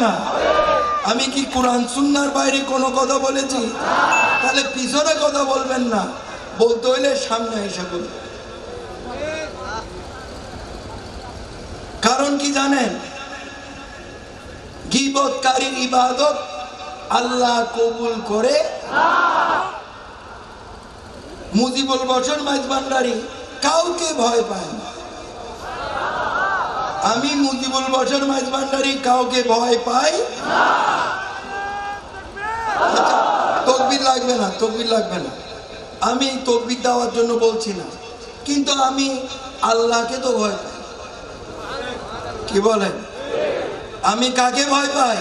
না? আমি কি কোরআন সুন্নাহর বাইরে কোনো কথা বলেছি? তাহলে পিছনে কথা বলবেন না, বলতে হইলে সামনে এসে বলবেন। কারণ কি জানেন? গীবতকারীর ইবাদত আল্লাহ কবুল করে। মুজিবুল বশর মাইজভান্ডারী কাউকে ভয় পায় না। আমি মুজিবুল বশর মাইজভান্ডারী কাউকে ভয় পাই না। তকবীর লাগবে না, তকবীর লাগবে না। আমি তকবীর দেওয়ার জন্য বলছি না, কিন্তু আমি আল্লাহকে তো ভয় পাই। কি বলেন? আমি কাকে ভয় পাই?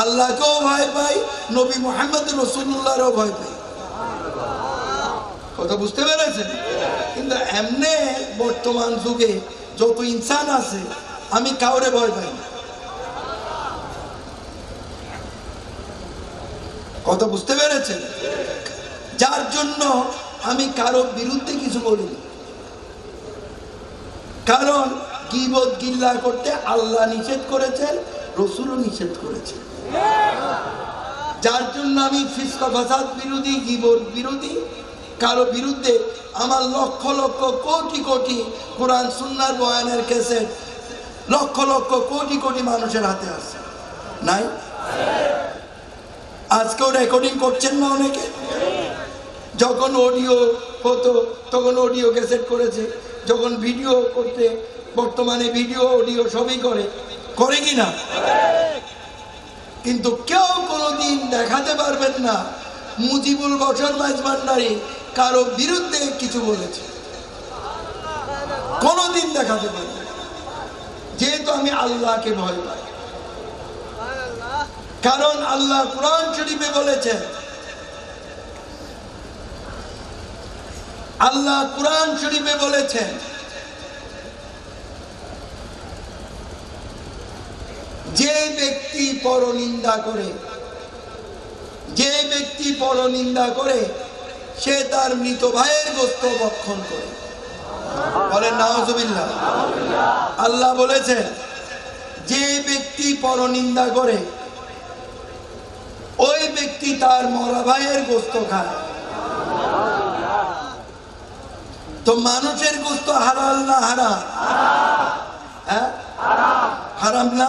আল্লাহকেও ভয় পাই, নবী মুহাম্মদ রাসূলুল্লাহরও ভয় পাই। কথা বুঝতে পেরেছেন? কিন্তু এমনি বর্তমান যুগে যত ইনসান আছে আমি কাউরে ভয় পাই না। কথা বুঝতে পেরেছেন? যার জন্য আমি কারো বিরুদ্ধে কিছু বলিনি। কারণ গীবত গিল্লা করতে আল্লাহ নিষেধ করেছেন, রাসূলও নিষেধ করেছেন। যার জন্য আমি ফিসক ফাসাদ বিরোধী, গীবত বিরোধী। কারো বিরুদ্ধে আমার লক্ষ লক্ষ কোটি কোটি কোরআন সুন্নাহর বয়ানের ক্যাসেট লক্ষ লক্ষ কোটি কোটি মানুষের হাতে আছে, নাই? আজকেও রেকর্ডিং করছেন না অনেকে? যখন অডিও হতো তখন অডিও ক্যাসেট করেছে, যখন ভিডিও করতে, বর্তমানে ভিডিও অডিও সবই করে কি না? কিন্তু কেউ কোনোদিন দেখাতে পারবেন না মুজিবুল বশর মাইজভান্ডারী কারো বিরুদ্ধে কিছু বলেছে, কোনোদিন দেখাতে পারবে না। যেহেতু আমি আল্লাহকে ভয় পাই। কারণ আল্লাহ কোরআন শরীফে বলেছেন, আল্লাহ কোরআন শরীফে বলেছেন যে ব্যক্তি পরনিন্দা করে, যে ব্যক্তি পরনিন্দা করে সে তার মৃত ভাইয়ের গোশত ভক্ষণ করে। বলেন নাউজুবিল্লাহ। আল্লাহ বলেছেন যে ব্যক্তি পরনিন্দা করে ওই ব্যক্তি তার মরা ভাইয়ের গোশত খায়। তো মানুষের গোশত হালাল না হারাম? হ্যাঁ, হারাম না?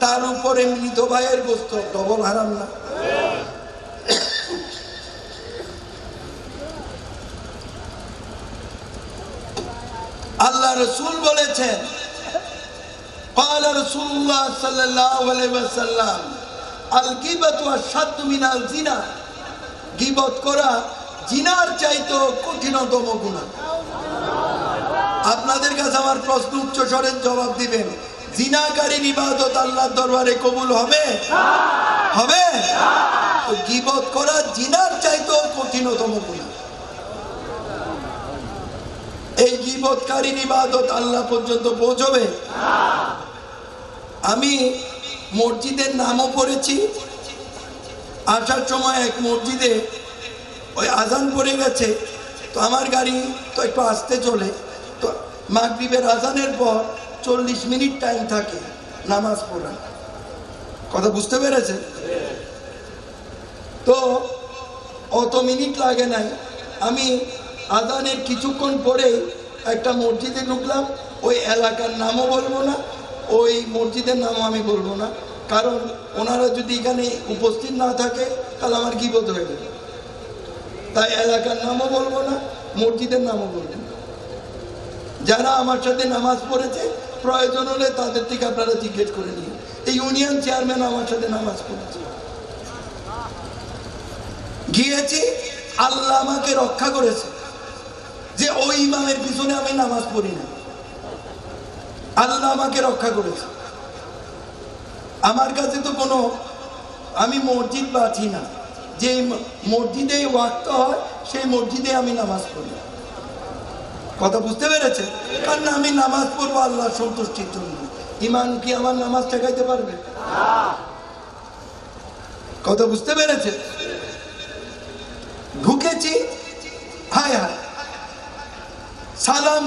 তার উপরে মৃত ভাইয়ের গোশত ডবল হারাম না? আল্লাহ রাসূল বলেছেন, قال رسول الله صلى الله عليه وسلم الغيبة أشد من الزنا। গীবত করা জিনার চাইতেও কঠিনতম গুনাহ। আপনাদের কাছে আমার প্রশ্ন, উচ্চ স্বরে জবাব দিবেন, জিনাকারীর ইবাদত আল্লাহর দরবারে কবুল হবে? হবে? তো গীবত করা জিনার চাইতেও কঠিনতম গুনাহ। এই গীবতকারীর ইবাদত আল্লাহ পর্যন্ত পৌঁছবে? আমি মসজিদের নামও পড়েছি। আসার সময় এক মসজিদে ওই আজান পড়ে গেছে, তো আমার গাড়ি তো একটু আস্তে চলে, তো মাগরিবের আজানের পর 40 মিনিট টাইম থাকে নামাজ পড়া। কথা বুঝতে পেরেছে? তো অত মিনিট লাগে নাই। আমি আজানের কিছুক্ষণ পরে একটা মসজিদে ঢুকলাম। ওই এলাকার নামও বলবো না, ওই মসজিদের নামও আমি বলবো না, কারণ ওনারা যদি এখানে উপস্থিত না থাকে তাহলে আমার গীবত হয়ে যাবে। তাই এলাকার নামও বলবো না, মসজিদের নামও বলবো না। যারা আমার সাথে নামাজ পড়েছে প্রয়োজন হলে তাদের থেকে আপনারা জিজ্ঞেস করে নিন। এই ইউনিয়ন চেয়ারম্যান আমার সাথে নামাজ পড়েছে, গিয়েছি, আল্লাহ আমাকে রক্ষা করেছে যে ওই ইমামের পিছনে আমি নামাজ পড়ি না। আল্লাহ আমাকে রক্ষা করেছে। আমার কাছে তো কোনো, আমি মসজিদ পাচ্ছি না, যে মসজিদে ওয়াক্ত হয় সেই মসজিদে আমি নামাজ পড়ি। কথা বুঝতে পেরেছে? কারণ আমি নামাজ পড়বো আল্লাহর সন্তুষ্টির জন্য। ইমান কি আমার নামাজ ঠেকাইতে পারবে? কথা বুঝতে পেরেছে? ঢুকেছি, হায় হায়, সালাম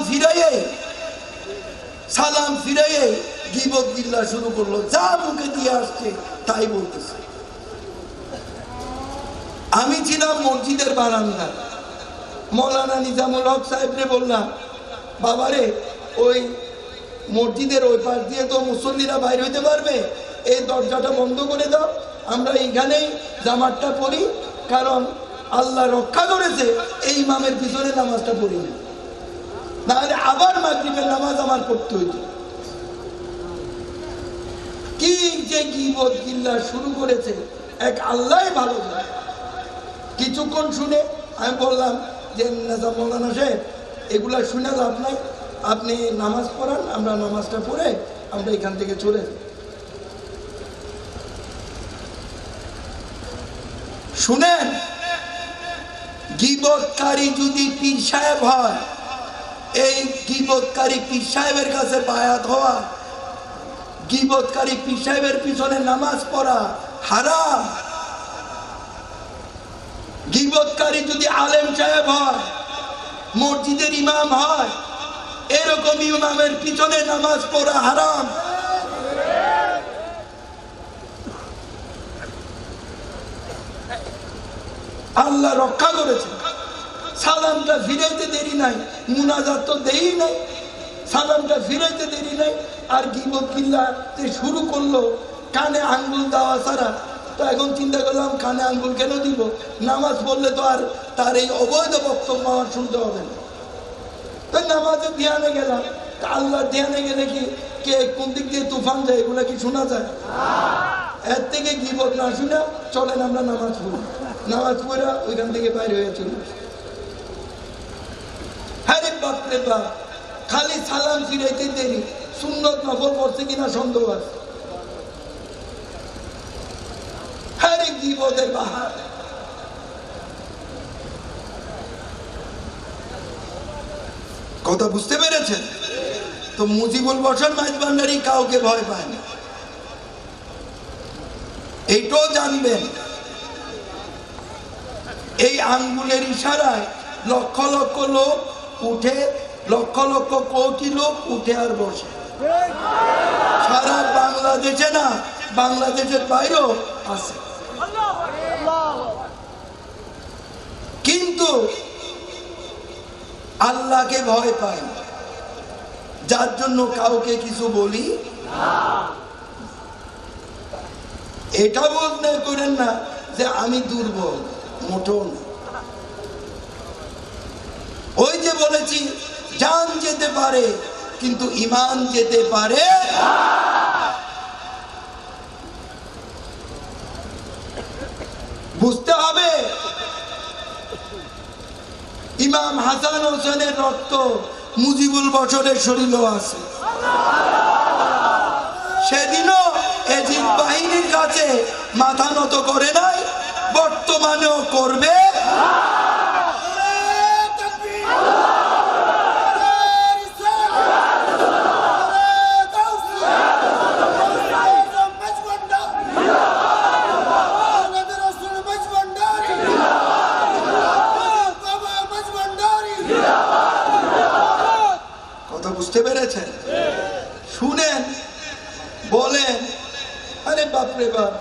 ফিরাইয়ে গীবত গিল্লা শুরু করলো, যা মুখে দিয়ে আসছে তাই বলতেছে। আমি ছিলাম মসজিদের বারান্দা, মৌলানা নিজামুল হক সাহেবরে বললাম, বাবারে ওই মসজিদের ওই পাশ দিয়ে তো মুসল্লিরা বাইর হইতে পারবে, এই দরজাটা বন্ধ করে দাও, আমরা এইখানেই জামাতটা পড়ি, কারণ আল্লাহ রক্ষা করেছে এই ইমামের পিছনে নামাজটা পড়ি না, নাহলে আবার মাগরিবের নামাজ আমার পড়তে হইত। কি যে গীবত গিল্লা শুরু করেছে এক আল্লাহ ভালো জানে। কিছুক্ষণ শুনে আমি বললাম যে মৌলানা সাহেব, এগুলা শুনে লাভ নাই, আপনি নামাজ পড়ান, আমরা নামাজটা পড়ে আমরা এখান থেকে চলে যাই। শুনেন, গীবতকারী যদি পীর সাহেব হয়, এই গীবতকারী পীর সাহেবের কাছে বায়াত হওয়া, গীবতকারী পীর সাহেবের পিছনে নামাজ পড়া হারাম। গীবতকারী যদি আলেম সাহেব হয়, মসজিদের ইমাম হয়, এরকম ইমামের পিছনে নামাজ পড়া হারাম। আল্লাহ রক্ষা করেছে। সালামটা ফিরাইতে দেরি নাই, মুনাজাত তো দেই নাই, সালামটা ফিরাইতে দেরি নাই, আর গীবত গিল্লা যে শুরু করলো কানে আঙ্গুল দেওয়া ছাড়া। তো এখন চিন্তা করলাম কানে আঙ্গুল কেন দিব, নামাজ পড়লে তো আর তার এই অবৈধ বক্তব্য আমার শুনতে হবে না। তো নামাজে ধ্যানে গেলাম, আল্লাহ ধ্যানে গেলে কি কে কোন দিক দিয়ে তুফান যায় এগুলা কি শোনা যায়? এর থেকে গীবত না শুনে চলেন আমরা নামাজ পড়ি, নামাজ পড়া ওইখান থেকে বাইরে হয়ে চলে আসি। হ্যাঁ বাপরে বাপ, খালি সালাম ফিরাইতে দেরি, সুন্নত নফল পড়ছে কিনা সন্দেহ আছে। হ্যাঁ গীবতের বাহার। কথা বুঝতে পেরেছেন? তো মুজিবুল বশর মাইজভান্ডারী কাউকে ভয় পায় না, এইটাও জানবেন। এই আঙ্গুলের ইশারায় লক্ষ লক্ষ লোক উঠে, লক্ষ লক্ষ কোটি লোক উঠে আর বসে। সারা বাংলাদেশে না, বাংলাদেশের বাইরেও আছে। কিন্তু আল্লাহকে ভয় পায়, যার জন্য কাউকে কিছু বলি। এটা মনে করেন না যে আমি দুর্বল, মোটেও না। ওই যে বলেছি, জান যেতে পারে কিন্তু ঈমান যেতে পারে। বুঝতে হবে, ইমাম হাসান হোসেনের রক্ত মুজিবুল বশরের শরীরেও আছে। সেদিনও এজিদ বাহিনীর কাছে মাথা নত করে নাই, বর্তমানেও করবে। কথা বুঝতে পেরেছেন? শুনেন, বলেন, আরে বাপরে বাপ,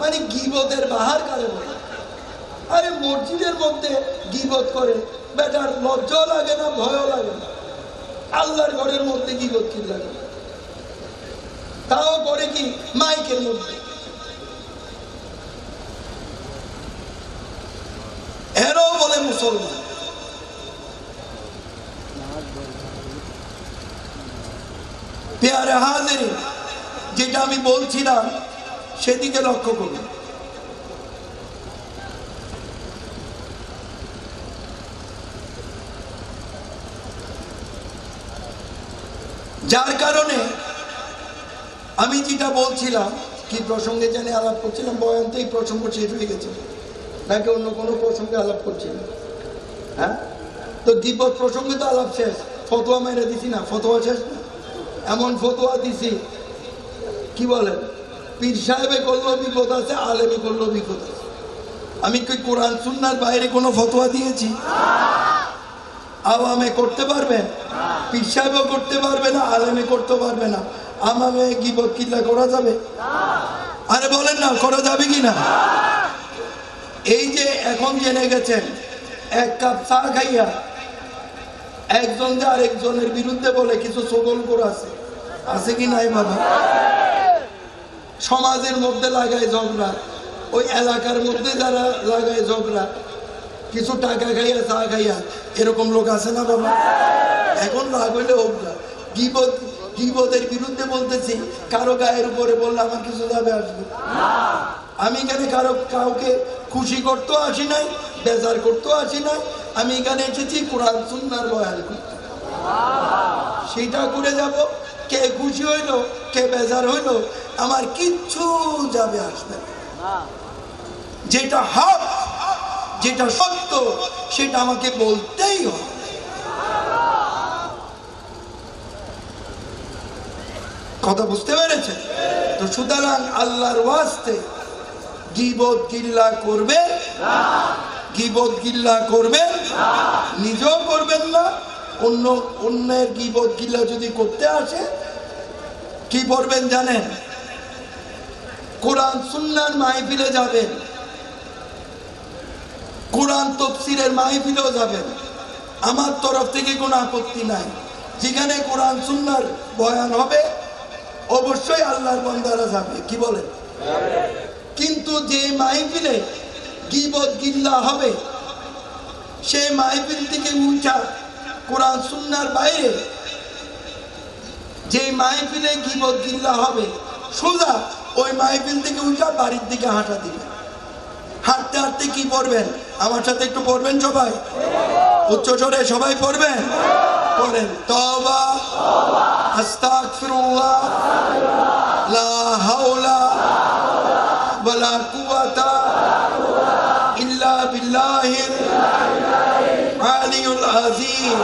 মানে গীবতের বাহার কারে বলে? আরে মসজিদের মধ্যে গীবত করে, বেটার লজ্জাও লাগে না, ভয়ও লাগে না। আল্লাহর ঘরের মধ্যে গীবত কি লাগে? তাও করে কি মাইকের মধ্যে। এরাও বলে মুসলমান। পেয়ারে হাজির, যেটা আমি বলছিলাম সেদিকে লক্ষ্য করুন। যার কারণে আমি যেটা বলছিলাম, কি প্রসঙ্গে জানি আলাপ করছিলাম, বয়ান তো এই প্রসঙ্গ শেষ হয়ে গেছে নাকি অন্য কোনো প্রসঙ্গে আলাপ করছিলাম? হ্যাঁ, তো গীবত প্রসঙ্গে তো আলাপ শেষ, ফতোয়া মেরে দিছি না, ফতোয়া শেষ না? এমন ফতোয়া দিছি, কি বলেন, পীর সাহেবে করলো বিপদ আছে, আলেমে করলো বিপদ আছে। আমি কি কোরআন সুন্নাহর বাইরে কোনো ফতোয়া দিয়েছি? আওয়ামে করতে পারবে, পীর সাহেবও করতে পারবে না, আলেমে করতে পারবে না, আমাকে গীবত কিল্লা করা যাবে? আরে বলেন না, করা যাবে কি না? এই যে এখন জেনে গেছেন, এক কাপ চা খাইয়া একজন যে আরেকজনের বিরুদ্ধে বলে কিছু সগল করে আছে কি নাই বাবা? সমাজের মধ্যে লাগায় ঝগড়া, ওই এলাকার মধ্যে যারা লাগায় ঝগড়া, কিছু টাকা খাইয়া চা খাইয়া, এরকম লোক আছে না বাবা? এখন রাগ হইলে হোক না, গীবতের বিরুদ্ধে বলতেছি, কারো গায়ের উপরে বললে আমার কিছু যাবে আসবে? আমি এখানে কাউকে খুশি করতেও আসি নাই, বেজার করতেও আসি নাই। আমি এখানে এসেছি কোরআন সুন্নাহর বয়ান করতে, সেটা করে যাব। কে খুশি হইলো, কে বেজার হইলো, আমার কিচ্ছু যাবে আসবে না। যেটা হক, যেটা সত্য, সেটা আমাকে বলতেই হবে। কথা বুঝতে পেরেছে তো? সুতরাং আল্লাহর ওয়াস্তে গীবত গিল্লা করবে না, গীবত গিল্লা করবে না, নিজেও করবেন না। অন্যের গীবত গিল্লা যদি করতে আসে, কি করবেন জানেন? কোরআন সুন্নাহর মাহফিলে যাবেন, কোরআন তাফসীরের মাহফিলেও যাবেন, আমার তরফ থেকে কোনো আপত্তি নাই। যেখানে কোরআন সুন্নাহর বয়ান হবে অবশ্যই আল্লাহর বান্দারা যাবে, কি বলেন? কিন্তু যে মাহফিলে গীবত গিল্লা হবে, সেই মাহফিল থেকে উঠা কোরআন সুন্নাহর বাইরে যে মাহফিলে গীবত গিল্লা হবে, সোজা ওই মাহফিল থেকে উঠা বাড়ির দিকে হাঁটা দিবেন। হাঁটতে হাঁটতে কি পড়বেন? আমার সাথে একটু পড়বেন সবাই, উচ্চ স্বরে সবাই পড়বেন। পড়েন, তওবা, আস্তাগফিরুল্লাহ, লা হাওলা ওয়ালা কুওয়াতা ইল্লা বিল্লাহিল আলিয়্যুল আযীম।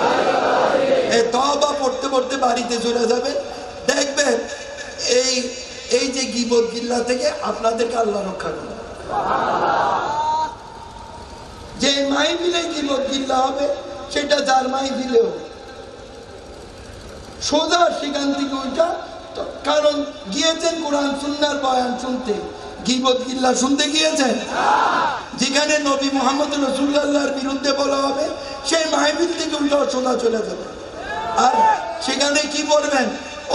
এই তওবা পড়তে পড়তে বাড়িতে চলে যাবেন, দেখবেন এই যে গীবত গিল্লা থেকে আপনাদেরকে আল্লাহ রক্ষা করবে। যে মাহফিলে গীবত গিল্লা হবে, সেটা যার মাহফিলেও সোজা সেখান থেকে ওইটা, কারণ গিয়েছেন কোরআন সুন্নাহর বয়ান শুনতে, গীবত গিল্লা শুনতে গিয়েছেন। যেখানে নবী মুহাম্মদ রাসূলুল্লাহর বিরুদ্ধে বলা হবে, সেই মাহফিল থেকে উল্টা সোজা চলে যাবে। আর সেখানে কি পড়বেন?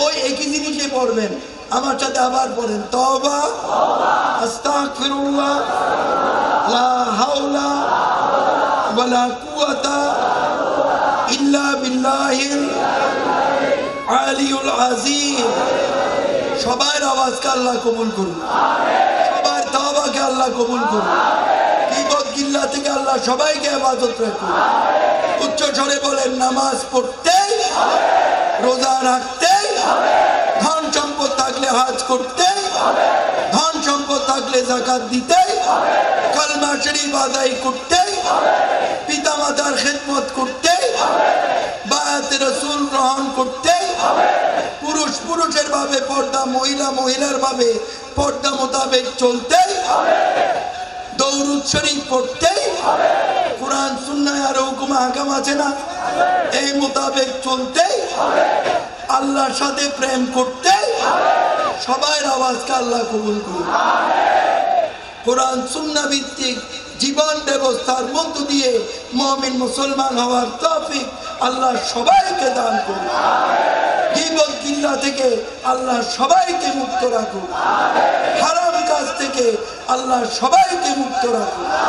ওই একই জিনিসে পড়বেন। আমার সাথে আবার পড়েন, তওবা, আস্তাগফিরুল্লাহ, লা হাওলা ওয়ালা কুওয়াতা ইল্লা বিল্লাহিল আলিয়্যুল আযীম। সবার আওয়াজকে আল্লাহ কবুল করুন, সবার তওবাকে আল্লাহ কবুল করুন। গীবত গিল্লা থেকে আল্লাহ সবাইকে হেফাজত রাখুন। উচ্চ স্বরে বলেন, নামাজ পড়তেই, রোজা রাখতেই, ধন সম্পদ থাকলে হজ করতেই, ধন সম্পদ থাকলে যাকাত দিতেই, কালমা শরীফ আদায় করতেই, পিতা মাতার খেদমত করতেই, বায়াতে রাসূল গ্রহণ করতেই, পুরুষ পুরুষের ভাবে পর্দা, মহিলা মহিলার ভাবে পর্দা মোতাবেক চলতেই, দরুদ শরীফ পড়তেই, কোরআন সুন্নাহ আর হুকুম আহকাম আছে না, এই মোতাবেক চলতেই, আল্লাহর সাথে প্রেম করতেই, সবার আওয়াজকে আল্লাহ কবুল করুন। কোরআন সুন্নাহ ভিত্তিক জীবন ব্যবস্থার মধ্য দিয়ে মুমিন মুসলমান হওয়ার তৌফিক আল্লাহ সবাইকে দান করুন। গীবত গিল্লা থেকে আল্লাহ সবাইকে মুক্ত রাখুন, হারাম কাজ থেকে আল্লাহ সবাইকে মুক্ত রাখুন।